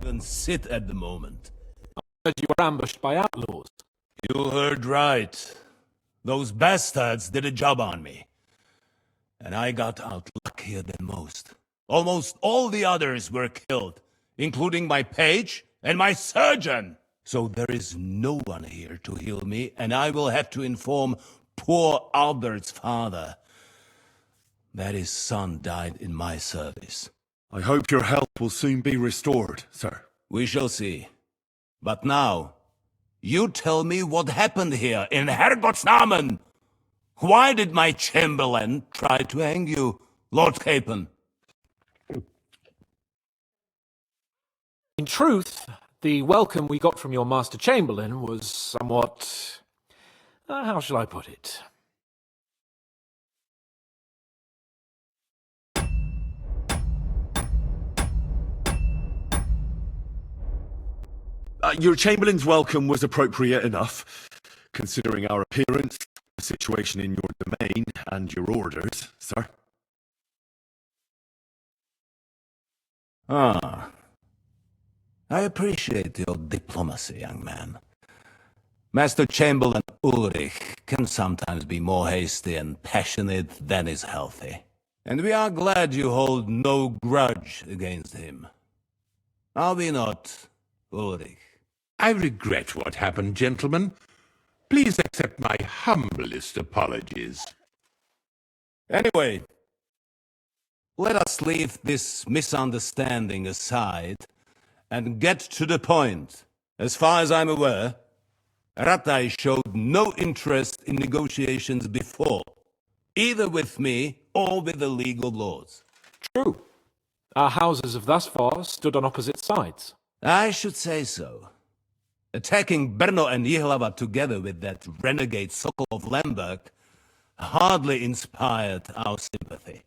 even sit at the moment. Heard you were ambushed by outlaws. You heard right. Those bastards did a job on me. And I got out luckier than most. Almost all the others were killed, including my page and my surgeon. So there is no one here to heal me, and I will have to inform poor Albert's father that his son died in my service. I hope your health will soon be restored, sir. We shall see. But now, you tell me what happened here in Herrgottsnamen. Why did my chamberlain try to hang you, Lord Capon? In truth, the welcome we got from your Master Chamberlain was somewhat... how shall I put it? Your Chamberlain's welcome was appropriate enough, considering our appearance, the situation in your domain, and your orders, sir. Ah. I appreciate your diplomacy, young man. Master Chamberlain Ulrich can sometimes be more hasty and passionate than is healthy. And we are glad you hold no grudge against him. Are we not, Ulrich? I regret what happened, gentlemen. Please accept my humblest apologies. Anyway, let us leave this misunderstanding aside and get to the point. As far as I'm aware, Ratai showed no interest in negotiations before, either with me or with the League of Lords. True. Our houses have thus far stood on opposite sides. I should say so. Attacking Brno and Jihlava together with that renegade Sokol of Lemberg hardly inspired our sympathy.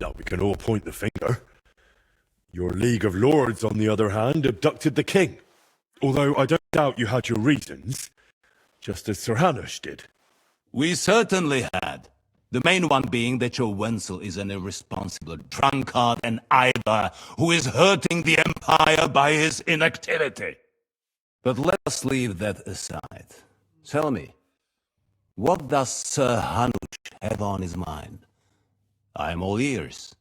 Now we can all point the finger. Your League of Lords, on the other hand, abducted the king. Although I don't doubt you had your reasons, just as Sir Hanush did. We certainly had. The main one being that your Wenzel is an irresponsible drunkard and idler who is hurting the Empire by his inactivity. But let us leave that aside. Tell me, what does Sir Hanush have on his mind? I am all ears.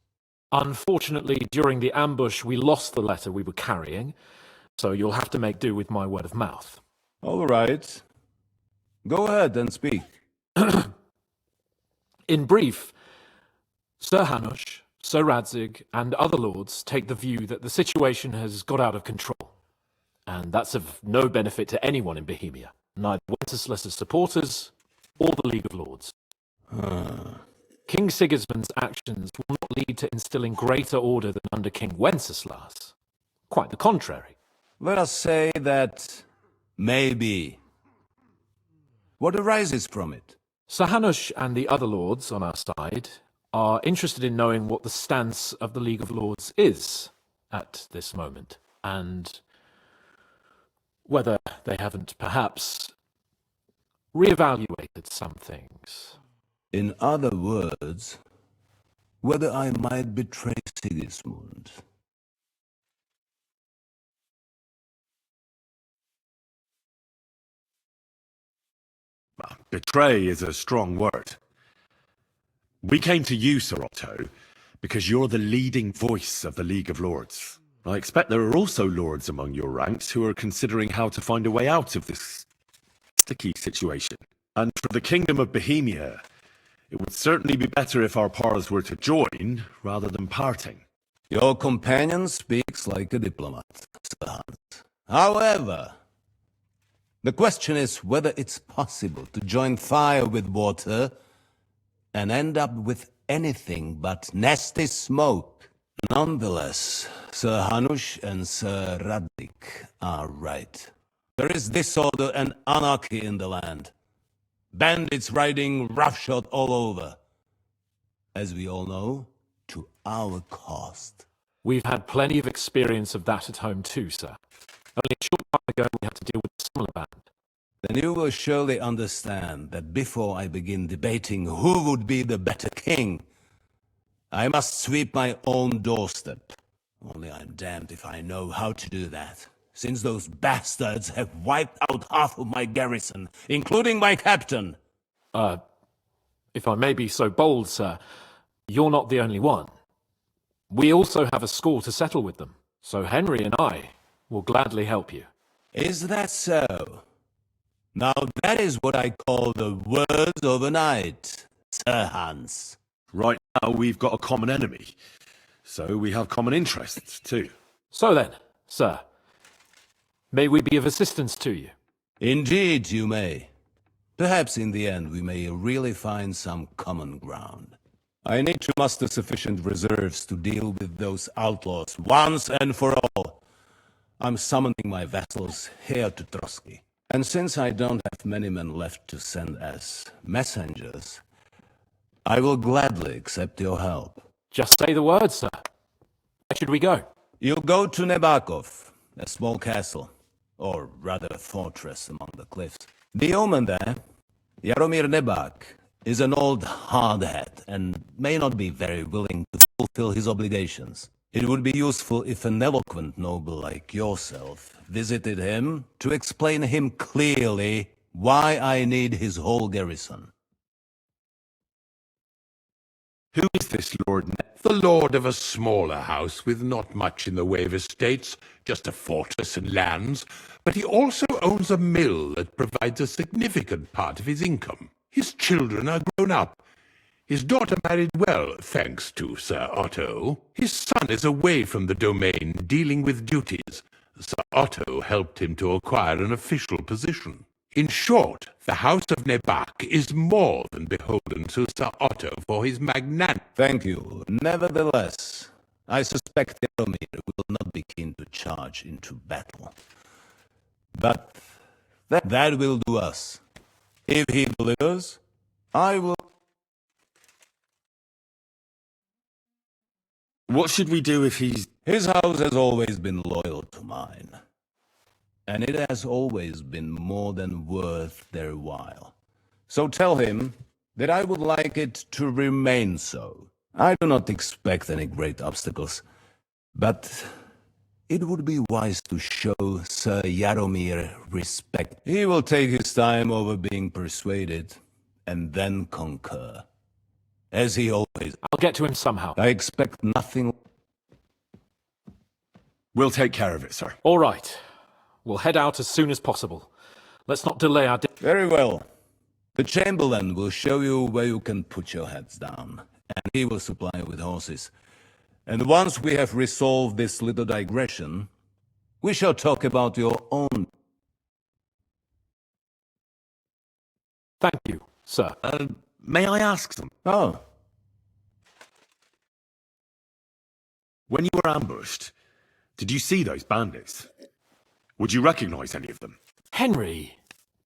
Unfortunately, during the ambush, we lost the letter we were carrying, so you'll have to make do with my word of mouth. All right. Go ahead and speak. In brief, Sir Hanush, Sir Radzig, and other lords take the view that the situation has got out of control, and that's of no benefit to anyone in Bohemia, neither Wenceslas's supporters or the League of Lords. King Sigismund's actions will not lead to instilling greater order than under King Wenceslas. Quite the contrary. Let us say that maybe. What arises from it? Sir Hanush and the other lords on our side are interested in knowing what the stance of the League of Lords is at this moment, and whether they haven't perhaps reevaluated some things. In other words, whether I might betray Sigismund. Betray is a strong word. We came to you, Sir Otto, because you're the leading voice of the League of Lords. I expect there are also lords among your ranks who are considering how to find a way out of this sticky situation. And for the Kingdom of Bohemia, it would certainly be better if our paths were to join rather than parting. Your companion speaks like a diplomat, Sir Hans. However, the question is whether it's possible to join fire with water and end up with anything but nasty smoke. Nonetheless, Sir Hanush and Sir Radzig are right. There is disorder and anarchy in the land. Bandits riding roughshod all over. As we all know, to our cost. We've had plenty of experience of that at home too, sir. Only a short time ago we had to deal with a similar band. then you will surely understand that before I begin debating who would be the better king, I must sweep my own doorstep. Only I'm damned if I know how to do that, since those bastards have wiped out half of my garrison, including my captain. If I may be so bold, sir, you're not the only one. We also have a score to settle with them, so Henry and I will gladly help you. Is that so? Now that is what I call the words of a knight, Sir Hans. Right now, we've got a common enemy, so we have common interests, too. So then, sir, may we be of assistance to you? Indeed you may. Perhaps in the end we may really find some common ground. I need to muster sufficient reserves to deal with those outlaws once and for all. I'm summoning my vassals here to Trotsky. And since I don't have many men left to send as messengers, I will gladly accept your help. Just say the word, sir. Where should we go? You'll go to Nebakov, a small castle, or rather a fortress among the cliffs. The omen there, Jaromir Nebak, is an old hardhead and may not be very willing to fulfill his obligations. It would be useful if an eloquent noble like yourself visited him to explain him clearly why I need his whole garrison. Who is this Lord The lord of a smaller house with not much in the way of estates, just a fortress and lands, but he also owns a mill that provides a significant part of his income. His children are grown up. His daughter married well, thanks to Sir Otto. His son is away from the domain, dealing with duties. Sir Otto helped him to acquire an official position. In short, the house of Nebak is more than beholden to Sir Otto for his magnanimity. Thank you. Nevertheless, I suspect Jaromir will not be keen to charge into battle. But that will do us. If he delivers, I will... What should we do if he's... His house has always been loyal to mine. And it has always been more than worth their while. So tell him that I would like it to remain so. I do not expect any great obstacles, but it would be wise to show Sir Jaromir respect. He will take his time over being persuaded, and then concur. As he always... I'll get to him somehow. I expect nothing... We'll take care of it, sir. All right. We'll head out as soon as possible. Let's not delay our... Very well. The Chamberlain will show you where you can put your heads down, and he will supply you with horses. And once we have resolved this little digression, we shall talk about your own... Thank you, sir. May I ask them? Oh, When you were ambushed, did you see those bandits? Would you recognize any of them? Henry,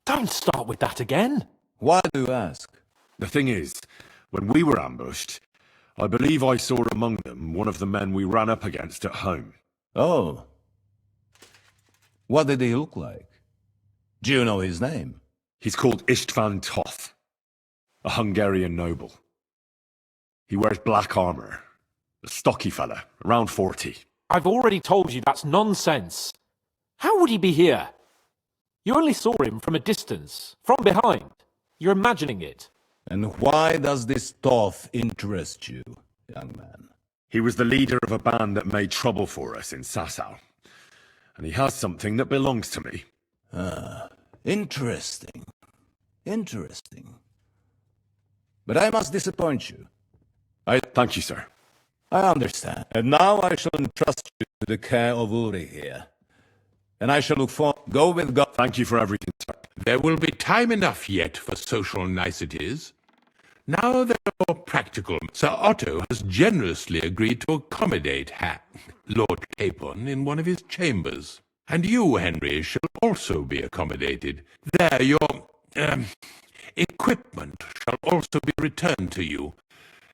don't start with that again. why do you ask? The thing is, when we were ambushed, I believe I saw among them one of the men we ran up against at home. Oh. What did he look like? Do you know his name? He's called Istvan Toth, a Hungarian noble. He wears black armor, a stocky fella, around 40. I've already told you that's nonsense. How would he be here? You only saw him from a distance, from behind. You're imagining it. And why does this Toth interest you, young man? He was the leader of a band that made trouble for us in Sasau. And he has something that belongs to me. Interesting. Interesting. But I must disappoint you. Thank you, sir. I understand. And now I shall entrust you to the care of Uri here. And I shall look for... Go with God. Thank you for everything, sir. There will be time enough yet for social niceties. Now there are more practical. Sir Otto has generously agreed to accommodate Lord Capon in one of his chambers. And you, Henry, shall also be accommodated. There your equipment shall also be returned to you.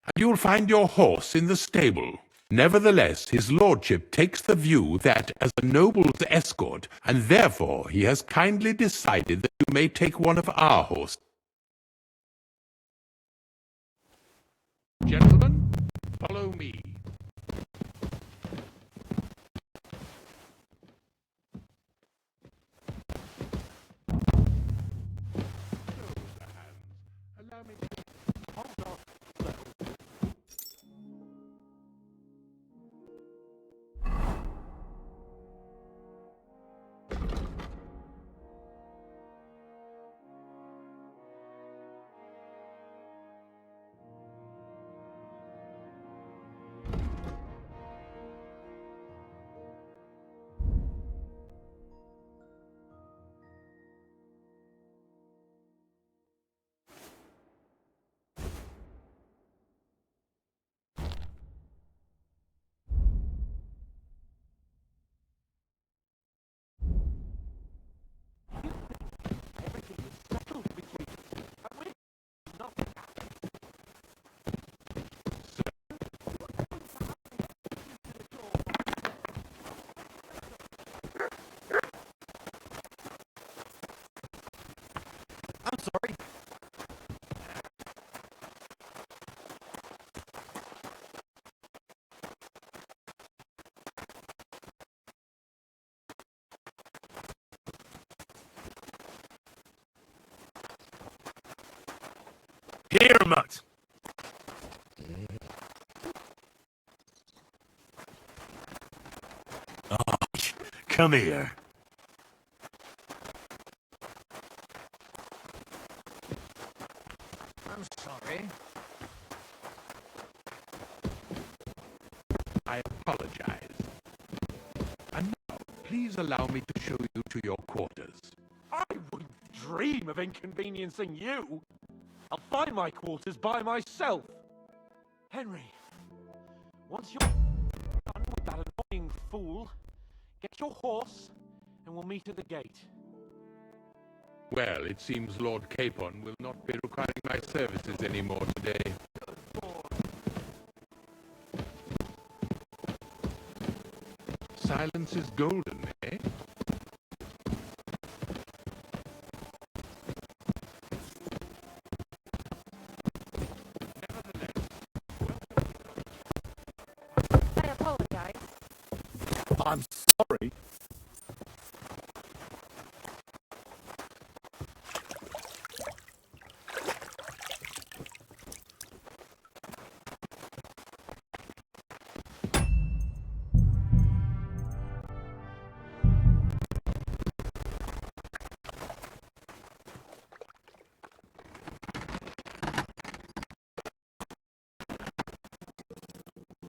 And you'll find your horse in the stable. Nevertheless, his lordship takes the view that as a noble's escort, and therefore he has kindly decided that you may take one of our horses. Gentlemen, follow me. Allow me to... Hold on. I'm sorry. Here, Mutt. Oh, come here. I'm sorry. I apologize. And now, please allow me to show you to your quarters. I wouldn't dream of inconveniencing you. I'll find my quarters by myself. Henry, once you're done with that annoying fool, get your horse and we'll meet at the gate. Well, it seems Lord Capon will not be requiring my services anymore today. Silence is golden, eh? I apologize. I'm sorry.